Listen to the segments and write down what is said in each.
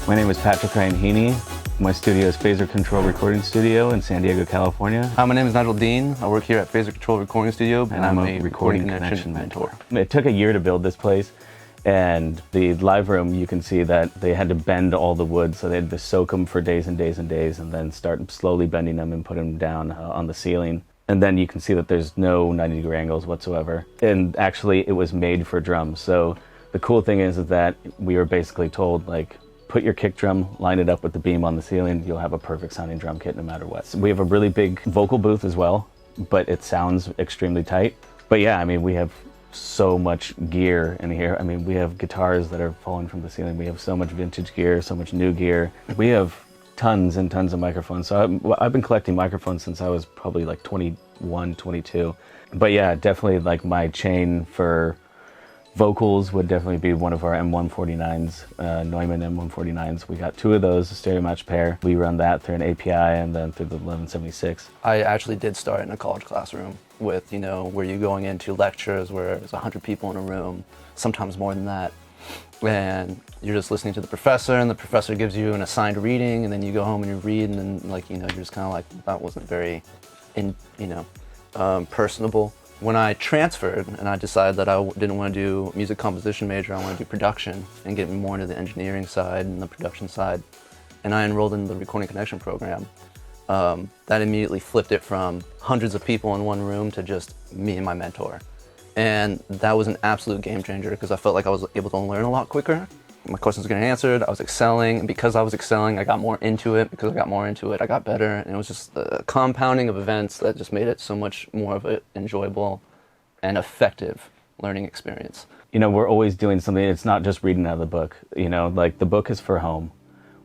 My name is Patrick Ryan Heaney. My studio is Phaser Control Recording Studio in San Diego, California. Hi, my name is Nigel Dean. I work here at Phaser Control Recording Studio, And I'm a recording connection mentor. It took a year to build this place, and the live room, you can see that they had to bend all the wood, so they had to soak them for days and days and days, and then start slowly bending them and put them down on the ceiling. And then you can see that there's no 90-degree angles whatsoever. And actually, it was made for drums. So the cool thing is that we were basically told, like, put your kick drum, line it up with the beam on the ceiling, you'll have a perfect sounding drum kit no matter what. So we have a really big vocal booth as well, but it sounds extremely tight. But yeah, I mean, we have so much gear in here. I mean, we have guitars that are falling from the ceiling. We have so much vintage gear, so much new gear. We have tons and tons of microphones. So I've been collecting microphones since I was probably like 21, 22. But yeah, definitely like my chain for vocals would definitely be one of our M149s, Neumann M149s. We got two of those, a stereo match pair. We run that through an API and then through the 1176. I actually did start in a college classroom with, where you're going into lectures where there's 100 people in a room, sometimes more than that. And you're just listening to the professor, and the professor gives you an assigned reading, and then you go home and you read, and then you're just kind of like, that wasn't very, personable. When I transferred and I decided that I didn't want to do music composition major, I want to do production and get more into the engineering side and the production side, and I enrolled in the recording connection program, that immediately flipped it from hundreds of people in one room to just me and my mentor. And that was an absolute game changer because I felt like I was able to learn a lot quicker. My questions were getting answered, I was excelling, and because I was excelling, I got more into it. Because I got more into it, I got better, and it was just a compounding of events that just made it so much more of an enjoyable and effective learning experience. We're always doing something. It's not just reading out of the book. Like the book is for home.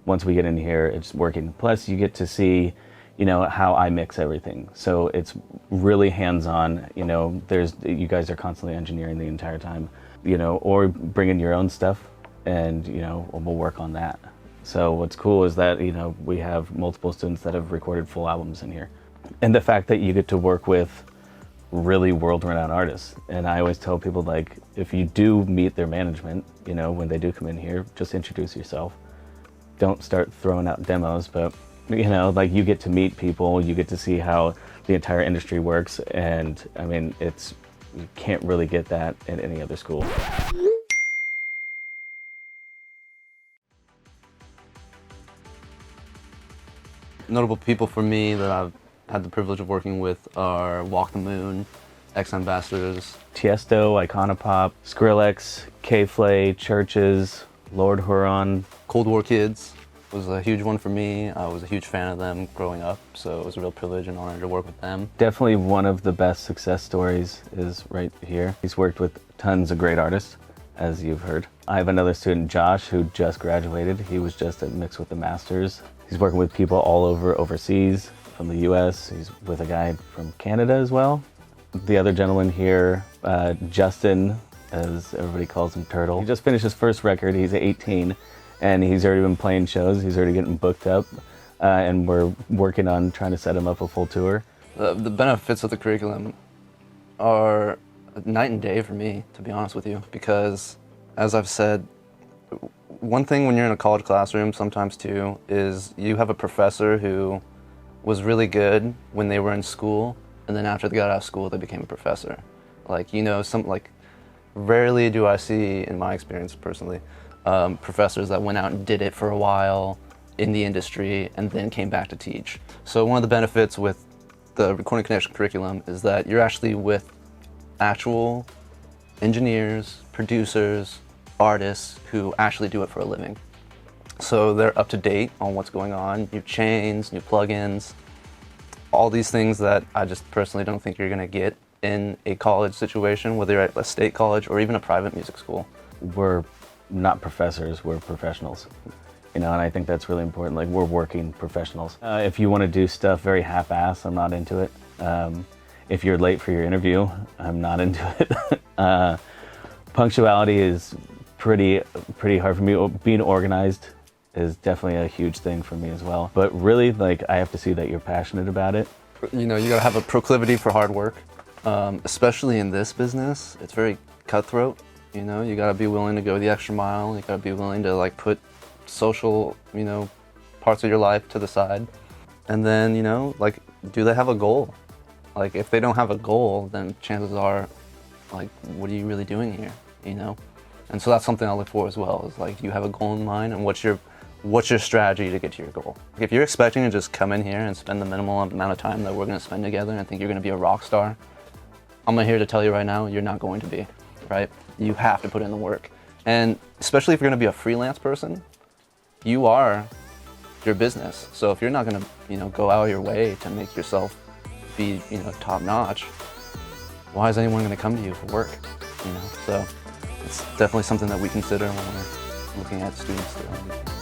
Once we get in here, it's working. Plus, you get to see, how I mix everything. So it's really hands-on. You guys are constantly engineering the entire time, or bringing your own stuff. And we'll work on that. So what's cool is that we have multiple students that have recorded full albums in here, and the fact that you get to work with really world-renowned artists. And I always tell people, like, if you do meet their management, when they do come in here, just introduce yourself. Don't start throwing out demos, but you get to meet people, you get to see how the entire industry works, and I mean, you can't really get that at any other school. Notable people for me that I've had the privilege of working with are Walk the Moon, ex-ambassadors. Tiesto, Iconopop, Skrillex, K-Flay, Churches, Lord Huron. Cold War Kids was a huge one for me. I was a huge fan of them growing up, so it was a real privilege and honor to work with them. Definitely one of the best success stories is right here. He's worked with tons of great artists, as you've heard. I have another student, Josh, who just graduated. He was just at Mix with the Masters. He's working with people all overseas, from the US. He's with a guy from Canada as well. The other gentleman here, Justin, as everybody calls him, Turtle. He just finished his first record. He's 18, and he's already been playing shows. He's already getting booked up, and we're working on trying to set him up a full tour. The benefits of the curriculum are night and day for me, to be honest with you, because, as I've said, one thing when you're in a college classroom sometimes too is you have a professor who was really good when they were in school, and then after they got out of school they became a professor. Rarely do I see, in my experience personally, professors that went out and did it for a while in the industry and then came back to teach. So one of the benefits with the Recording Connection curriculum is that you're actually with actual engineers, producers, artists who actually do it for a living. So they're up to date on what's going on, new chains, new plugins, all these things that I just personally don't think you're gonna get in a college situation, whether you're at a state college or even a private music school. We're not professors, we're professionals. And I think that's really important. Like, we're working professionals. If you want to do stuff very half-ass, I'm not into it. If you're late for your interview, I'm not into it. Punctuality is pretty hard for me. Being organized is definitely a huge thing for me as well. But really, I have to see that you're passionate about it. You gotta have a proclivity for hard work, especially in this business. It's very cutthroat. You gotta be willing to go the extra mile. You gotta be willing to put social, you know, parts of your life to the side. And then, you know, like, do they have a goal? Like, if they don't have a goal, then chances are, like, what are you really doing here, you know? And so that's something I look for as well, is like, do you have a goal in mind, and what's your strategy to get to your goal? If you're expecting to just come in here and spend the minimal amount of time that we're gonna spend together and think you're gonna be a rock star, I'm here to tell you right now, you're not going to be, right? You have to put in the work. And especially if you're gonna be a freelance person, you are your business. So if you're not gonna, you know, go out of your way to make yourself be, you know, top notch, why is anyone gonna come to you for work, you know? So it's definitely something that we consider when we're looking at students.